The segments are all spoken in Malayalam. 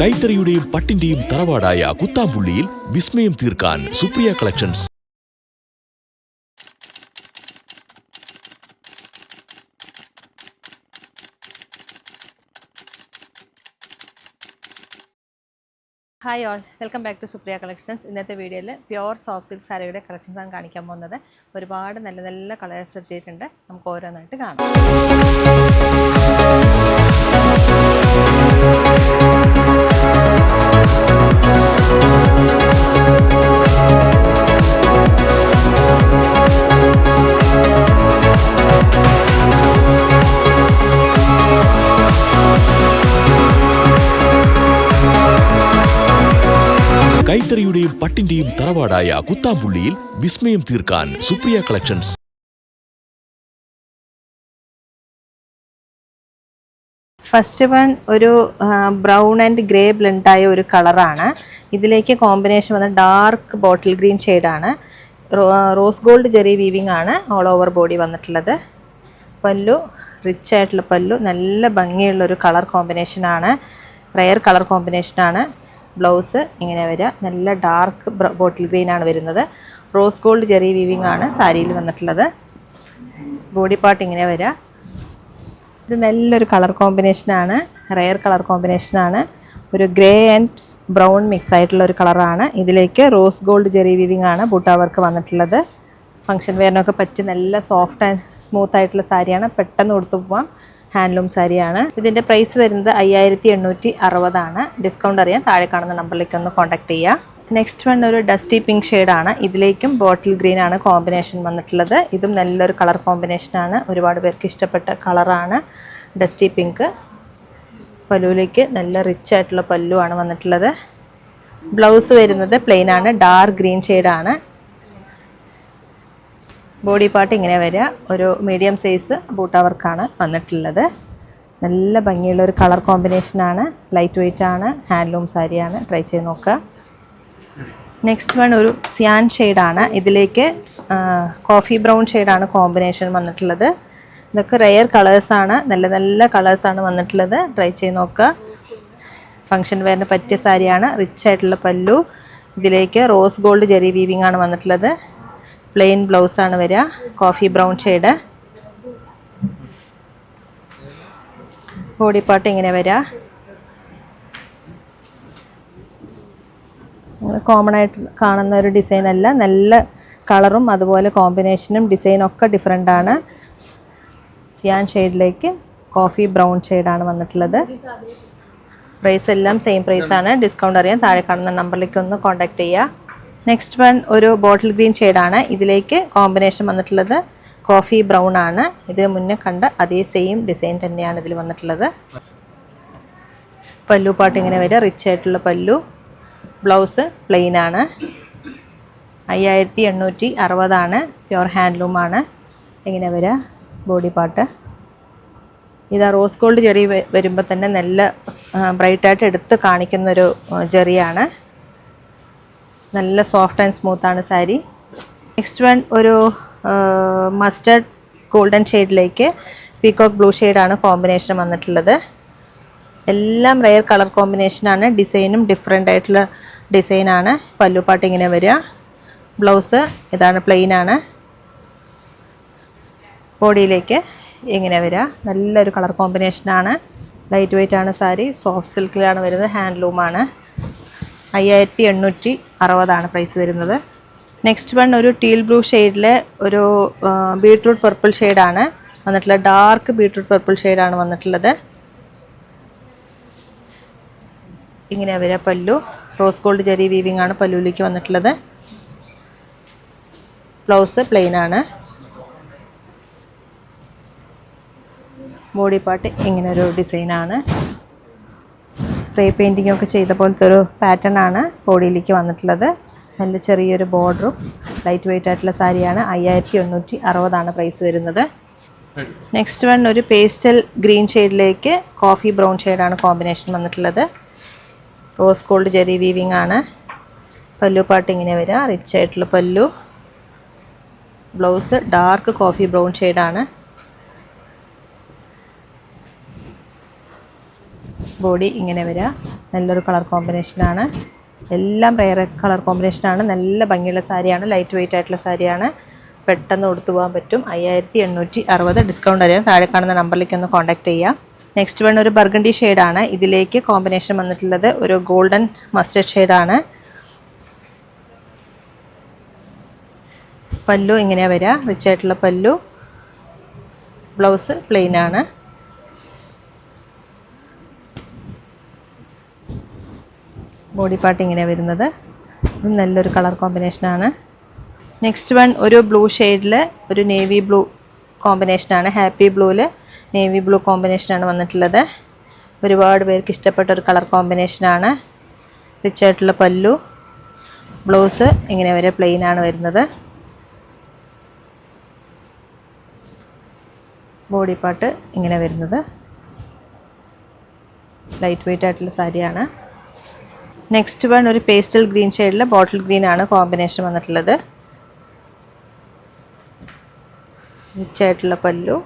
കൈത്തറിയുടെയും പട്ടിന്റെയും തറവാടായ കുത്താമ്പുള്ളിയിൽ വിസ്മയം തീർക്കാൻ Supriya collections. Hi all, welcome back to Supriya collections. ഇന്നത്തെ വീഡിയോയിൽ പ്യുവർ സോഫ്റ്റ് സിൽക്ക് സാരിയുടെ കളക്ഷൻസാണ് കാണിക്കാൻ പോകുന്നത്. ഒരുപാട് നല്ല നല്ല കളേഴ്സ് എത്തിയിട്ടുണ്ട്. നമുക്ക് ഓരോന്നായിട്ട് കാണാം. കൈത്തറിയുടെയും പട്ടിന്റെയും തറവാടായ കുത്താമ്പുള്ളിയിൽ വിസ്മയം തീർക്കാൻ സുപ്രിയ കളക്ഷൻസ്. ഫസ്റ്റ് വൺ ഒരു ബ്രൗൺ ആൻഡ് ഗ്രേ ബ്ലെൻഡായ ഒരു കളറാണ്. ഇതിലേക്ക് കോമ്പിനേഷൻ വന്ന ഡാർക്ക് ബോട്ടിൽ ഗ്രീൻ ഷെയ്ഡാണ്. റോസ് ഗോൾഡ് ജെറി വീവിംഗ് ആണ് ഓൾ ഓവർ ബോഡി വന്നിട്ടുള്ളത്. പല്ലു റിച്ച് ആയിട്ടുള്ള പല്ലു, നല്ല ഭംഗിയുള്ളൊരു കളർ കോമ്പിനേഷനാണ്, റെയർ കളർ കോമ്പിനേഷനാണ്. ബ്ലൗസ് ഇങ്ങനെ വരിക, നല്ല ഡാർക്ക് ബോട്ടിൽ ഗ്രീൻ ആണ് വരുന്നത്. റോസ് ഗോൾഡ് ജെറി വീവിംഗ് ആണ് സാരിയിൽ വന്നിട്ടുള്ളത്. ബോഡി പാർട്ട് ഇങ്ങനെ വരിക. ഇത് നല്ലൊരു കളർ കോമ്പിനേഷനാണ്, റെയർ കളർ കോമ്പിനേഷനാണ്. ഒരു ഗ്രേ ആൻഡ് ബ്രൗൺ മിക്സ് ആയിട്ടുള്ള ഒരു കളറാണ്. ഇതിലേക്ക് റോസ് ഗോൾഡ് ജെറി വീവിംഗ് ആണ് ബൂട്ട വർക്ക് വന്നിട്ടുള്ളത്. ഫംഗ്ഷൻ വെയറിനൊക്കെ പറ്റി നല്ല സോഫ്റ്റ് ആൻഡ് സ്മൂത്ത് ആയിട്ടുള്ള സാരിയാണ്, പെട്ടെന്ന് കൊടുത്തു പോവാം. ഹാൻഡ്ലൂം സാരിയാണ്. ഇതിൻ്റെ പ്രൈസ് വരുന്നത് 5860 ഡിസ്കൗണ്ട് അറിയാൻ താഴെ കാണുന്ന നമ്പറിലേക്ക് ഒന്ന് കോൺടാക്ട് ചെയ്യുക. നെക്സ്റ്റ് വൺ ഒരു ഡസ്റ്റി പിങ്ക് ഷെയ്ഡാണ്. ഇതിലേക്കും ബോട്ടിൽ ഗ്രീൻ ആണ് കോമ്പിനേഷൻ വന്നിട്ടുള്ളത്. ഇതും നല്ലൊരു കളർ കോമ്പിനേഷനാണ്, ഒരുപാട് പേർക്ക് ഇഷ്ടപ്പെട്ട കളറാണ് ഡസ്റ്റി പിങ്ക്. പല്ലുവിലേക്ക് നല്ല റിച്ച് ആയിട്ടുള്ള പല്ലു ആണ് വന്നിട്ടുള്ളത്. ബ്ലൗസ് വരുന്നത് പ്ലെയിൻ ആണ്, ഡാർക്ക് ഗ്രീൻ ഷെയ്ഡാണ്. ബോഡി പാർട്ട് ഇങ്ങനെ വരിക, ഒരു മീഡിയം സൈസ് ബൂട്ട വർക്കാണ് വന്നിട്ടുള്ളത്. നല്ല ഭംഗിയുള്ള ഒരു കളർ കോമ്പിനേഷനാണ്, ലൈറ്റ് വെയ്റ്റ് ആണ്, ഹാൻഡ്ലൂം സാരിയാണ്. ട്രൈ ചെയ്ത് നോക്കുക. നെക്സ്റ്റ് വൺ ഒരു സിയാൻ ഷെയ്ഡാണ്. ഇതിലേക്ക് കോഫി ബ്രൗൺ ഷെയ്ഡാണ് കോമ്പിനേഷൻ വന്നിട്ടുള്ളത്. ഇതൊക്കെ റെയർ കളേഴ്സാണ്, നല്ല നല്ല കളേഴ്സാണ് വന്നിട്ടുള്ളത്. ട്രൈ ചെയ്ത് നോക്കുക. ഫംഗ്ഷൻ വെയറിന് പറ്റിയ സാരിയാണ്, റിച്ച് ആയിട്ടുള്ള പല്ലു. ഇതിലേക്ക് റോസ് ഗോൾഡ് ജെറി വീവിംഗ് ആണ് വന്നിട്ടുള്ളത്. പ്ലെയിൻ ബ്ലൗസാണ് വരിക, coffee brown shade. Body part ഇങ്ങനെ വരിക. കോമൺ ആയിട്ട് കാണുന്ന ഒരു ഡിസൈൻ അല്ല, നല്ല കളറും അതുപോലെ കോമ്പിനേഷനും ഡിസൈനും ഒക്കെ ഡിഫറെൻ്റ് ആണ്. സിയാൻ ഷെയ്ഡിലേക്ക് കോഫി ബ്രൗൺ ഷെയ്ഡാണ് വന്നിട്ടുള്ളത്. പ്രൈസ് എല്ലാം സെയിം പ്രൈസാണ്. ഡിസ്കൗണ്ട് അറിയാൻ താഴെ കാണുന്ന നമ്പറിലേക്ക് ഒന്ന് കോൺടാക്ട് ചെയ്യുക. നെക്സ്റ്റ് വൺ ഒരു ബോട്ടിൽ ഗ്രീൻ ഷെയ്ഡാണ്. ഇതിലേക്ക് കോമ്പിനേഷൻ വന്നിട്ടുള്ളത് കോഫി ബ്രൗൺ ആണ്. ഇതിന് മുന്നേ കണ്ട അതേ സെയിം ഡിസൈൻ തന്നെയാണ് ഇതിൽ വന്നിട്ടുള്ളത്. പല്ലു പാട്ട് ഇങ്ങനെ വരിക, റിച്ച് ആയിട്ടുള്ള പല്ലു. ബ്ലൗസ് പ്ലെയിൻ ആണ്. 5860 പ്യുവർ ഹാൻഡ്ലൂമാണ്. ഇങ്ങനെ വരിക ബോഡി പാർട്ട്. ഇതാ റോസ് ഗോൾഡ് ജെറി വരുമ്പോൾ തന്നെ നല്ല ബ്രൈറ്റായിട്ട് എടുത്ത് കാണിക്കുന്നൊരു ജെറിയാണ്. നല്ല സോഫ്റ്റ് ആൻഡ് സ്മൂത്താണ് സാരി. നെക്സ്റ്റ് വൺ ഒരു മസ്റ്റർഡ് ഗോൾഡൻ ഷെയ്ഡിലേക്ക് പീകോക്ക് ബ്ലൂ ഷെയ്ഡാണ് കോമ്പിനേഷൻ വന്നിട്ടുള്ളത്. എല്ലാം റെയർ കളർ കോമ്പിനേഷനാണ്, ഡിസൈനും ഡിഫറെൻ്റ് ആയിട്ടുള്ള ഡിസൈനാണ്. പല്ലു പാട്ട് ഇങ്ങനെ വരിക. ബ്ലൗസ് ഇതാണ്, പ്ലെയിൻ ആണ്. ബോഡിയിലേക്ക് ഇങ്ങനെ വരിക. നല്ലൊരു കളർ കോമ്പിനേഷനാണ്, ലൈറ്റ് വെയ്റ്റ് ആണ് സാരി. സോഫ്റ്റ് സിൽക്കിലാണ് വരുന്നത്, ഹാൻഡ്ലൂമാണ്. 5860 പ്രൈസ് വരുന്നത്. നെക്സ്റ്റ് വൺ ഒരു ടീൽ ബ്ലൂ ഷെയ്ഡിൽ ഒരു ബീട്രൂട്ട് പർപ്പിൾ ഷെയ്ഡാണ് വന്നിട്ടുള്ളത്. ഡാർക്ക് ബീട്രൂട്ട് പർപ്പിൾ ഷെയ്ഡാണ് വന്നിട്ടുള്ളത്. ഇങ്ങനെ വരിക പല്ലു. റോസ് ഗോൾഡ് ജെറി വീവിംഗ് ആണ് പല്ലുവിലേക്ക് വന്നിട്ടുള്ളത്. ബ്ലൗസ് പ്ലെയിൻ ആണ്. ബോഡി പാർട്ട് ഇങ്ങനെ ഒരു ഡിസൈനാണ്. സ്പ്രേ പെയിൻറ്റിംഗ് ഒക്കെ ചെയ്ത പോലത്തെ ഒരു പാറ്റേൺ ആണ് ബോഡിയിലേക്ക് വന്നിട്ടുള്ളത്. നല്ല ചെറിയൊരു ബോർഡറും ലൈറ്റ് വെയ്റ്റ് ആയിട്ടുള്ള സാരിയാണ്. 5860 പ്രൈസ് വരുന്നത്. നെക്സ്റ്റ് വൺ ഒരു പേസ്റ്റൽ ഗ്രീൻ ഷെയ്ഡിലേക്ക് കോഫി ബ്രൗൺ ഷെയ്ഡാണ് കോമ്പിനേഷൻ വന്നിട്ടുള്ളത്. റോസ് ഗോൾഡ് ജെറി വീവിംഗ് ആണ്. പല്ലു പാട്ട് ഇങ്ങനെ വരിക, റിച്ച് ആയിട്ടുള്ള പല്ലു. ബ്ലൗസ് ഡാർക്ക് കോഫി ബ്രൗൺ ഷെയ്ഡാണ്. ബോഡി ഇങ്ങനെ വരിക. നല്ലൊരു കളർ കോമ്പിനേഷനാണ്. എല്ലാം റെയർ കളർ കോമ്പിനേഷനാണ്. നല്ല ഭംഗിയുള്ള സാരിയാണ്. ലൈറ്റ് വെയിറ്റ് ആയിട്ടുള്ള സാരിയാണ്. പെട്ടെന്ന് കൊടുത്തു പോകാൻ പറ്റും. 5860 ഡിസ്കൗണ്ട് അറിയാം. താഴെ കാണുന്ന നമ്പറിലേക്ക് ഒന്ന് കോൺടാക്ട് ചെയ്യാം. നെക്സ്റ്റ് വൺ ഒരു ബർഗണ്ടി ഷെയ്ഡാണ്. ഇതിലേക്ക് കോമ്പിനേഷൻ വന്നിട്ടുള്ളത് ഒരു ഗോൾഡൻ മസ്റ്റർഡ് ഷെയ്ഡാണ്. പല്ലു ഇങ്ങനെയാണ് വരിക, റിച്ച് ആയിട്ടുള്ള പല്ലു. ബ്ലൗസ് പ്ലെയിൻ ആണ്. ബോഡി പാർട്ട് ഇങ്ങനെ വരുന്നത്. ഇത് നല്ലൊരു കളർ കോമ്പിനേഷനാണ്. നെക്സ്റ്റ് വൺ ഒരു ബ്ലൂ ഷെയ്ഡിൽ ഒരു നേവി ബ്ലൂ കോമ്പിനേഷനാണ്. ഹാപ്പി ബ്ലൂവിൽ നേവി ബ്ലൂ കോമ്പിനേഷനാണ് വന്നിട്ടുള്ളത്. ഒരുപാട് പേർക്ക് ഇഷ്ടപ്പെട്ട ഒരു കളർ കോമ്പിനേഷനാണ്. റിച്ച് ആയിട്ടുള്ള പല്ലു. ബ്ലൗസ് ഇങ്ങനെ വരെ പ്ലെയിൻ ആണ് വരുന്നത്. ബോഡി പാർട്ട് ഇങ്ങനെ വരുന്നത്. ലൈറ്റ് വെയിറ്റ് ആയിട്ടുള്ള സാരിയാണ്. നെക്സ്റ്റ് വൺ ഒരു പേസ്റ്റൽ ഗ്രീൻ ഷെയ്ഡിൽ ബോട്ടിൽ ഗ്രീൻ ആണ് കോമ്പിനേഷൻ വന്നിട്ടുള്ളത്. റിച്ച് ആയിട്ടുള്ള പല്ലു.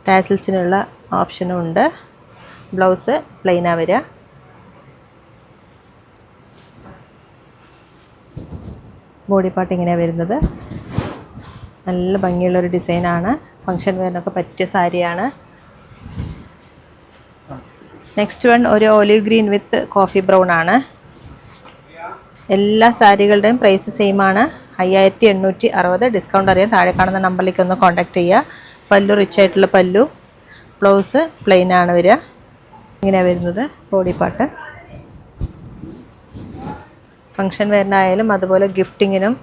ടാസിൽസിനുള്ള ഓപ്ഷനും ഉണ്ട്. ബ്ലൗസ് പ്ലെയിനാ വരിക. ബോഡി പാർട്ട് ഇങ്ങനെയാണ് വരുന്നത്. നല്ല ഭംഗിയുള്ളൊരു ഡിസൈനാണ്. ഫങ്ഷൻ വെയറിനൊക്കെ പറ്റിയ സാരിയാണ്. നെക്സ്റ്റ് വൺ ഒരു ഒലിവ് ഗ്രീൻ വിത്ത് കോഫി ബ്രൗൺ ആണ്. എല്ലാ സാരികളുടെയും പ്രൈസ് സെയിം ആണ്. 5860 ഡിസ്കൗണ്ട് അറിയാം. താഴെ കാണുന്ന നമ്പറിലേക്ക് ഒന്ന് കോൺടാക്ട് ചെയ്യുക. പല്ലു റിച്ച് ആയിട്ടുള്ള പല്ലു. ബ്ലൗസ് പ്ലെയിൻ ആണ് വരിക. ഇങ്ങനെയാണ് വരുന്നത് ബോഡി പാർട്ട്. ഫങ്ഷൻ വെയറിനായാലും അതുപോലെ ഗിഫ്റ്റിങ്ങിനും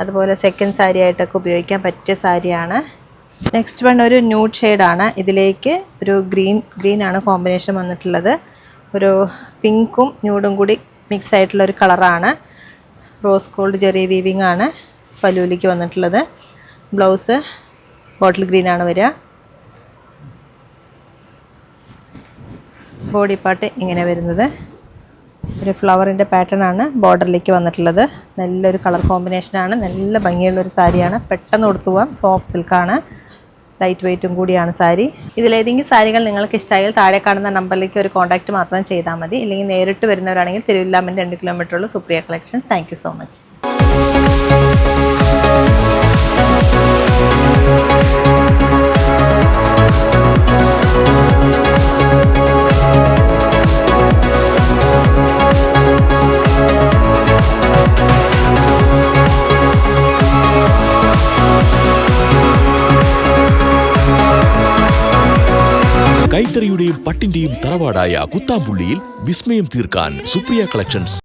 അതുപോലെ സെക്കൻഡ് സാരി ആയിട്ടൊക്കെ ഉപയോഗിക്കാൻ പറ്റിയ സാരിയാണ്. നെക്സ്റ്റ് വൺ ഒരു ന്യൂഡ് ഷെയ്ഡാണ്. ഇതിലേക്ക് ഒരു ഗ്രീൻ ആണ് കോമ്പിനേഷൻ വന്നിട്ടുള്ളത്. ഒരു പിങ്കും ന്യൂഡും കൂടി മിക്സ് ആയിട്ടുള്ള ഒരു കളറാണ്. റോസ് ഗോൾഡ് ജെറി വീവിങ് ആണ് പല്ലുവിലേക്ക് വന്നിട്ടുള്ളത്. ബ്ലൗസ് ബോട്ടിൽ ഗ്രീൻ ആണ് വരിക. ബോഡി പാർട്ട് ഇങ്ങനെ വരുന്നത്. ഒരു ഫ്ലവറിൻ്റെ പാറ്റേൺ ആണ് ബോർഡറിലേക്ക് വന്നിട്ടുള്ളത്. നല്ലൊരു കളർ കോമ്പിനേഷനാണ്. നല്ല ഭംഗിയുള്ളൊരു സാരിയാണ്. പെട്ടെന്ന് കൊടുത്തു പോകാം. സോഫ്റ്റ് സിൽക്കാണ്. ലൈറ്റ് വെയ്റ്റും കൂടിയാണ് സാരി. ഇതിലേതെങ്കിലും സാരികൾ നിങ്ങൾക്ക് ഇഷ്ടമായാൽ താഴെ കാണുന്ന നമ്പറിലേക്ക് ഒരു കോൺടാക്റ്റ് മാത്രം ചെയ്താൽ മതി. ഇല്ലെങ്കിൽ നേരിട്ട് വരുന്നവരാണെങ്കിൽ തിരുവില്ലാമൻ 2 കിലോമീറ്ററുള്ള Supriya collections. Thank you so much. കൈത്തറിയുടെയും പട്ടിന്റെയും തറവാടായ കുത്താമ്പുള്ളിയിൽ വിസ്മയം തീർക്കാൻ സുപ്രിയ കളക്ഷൻസ്.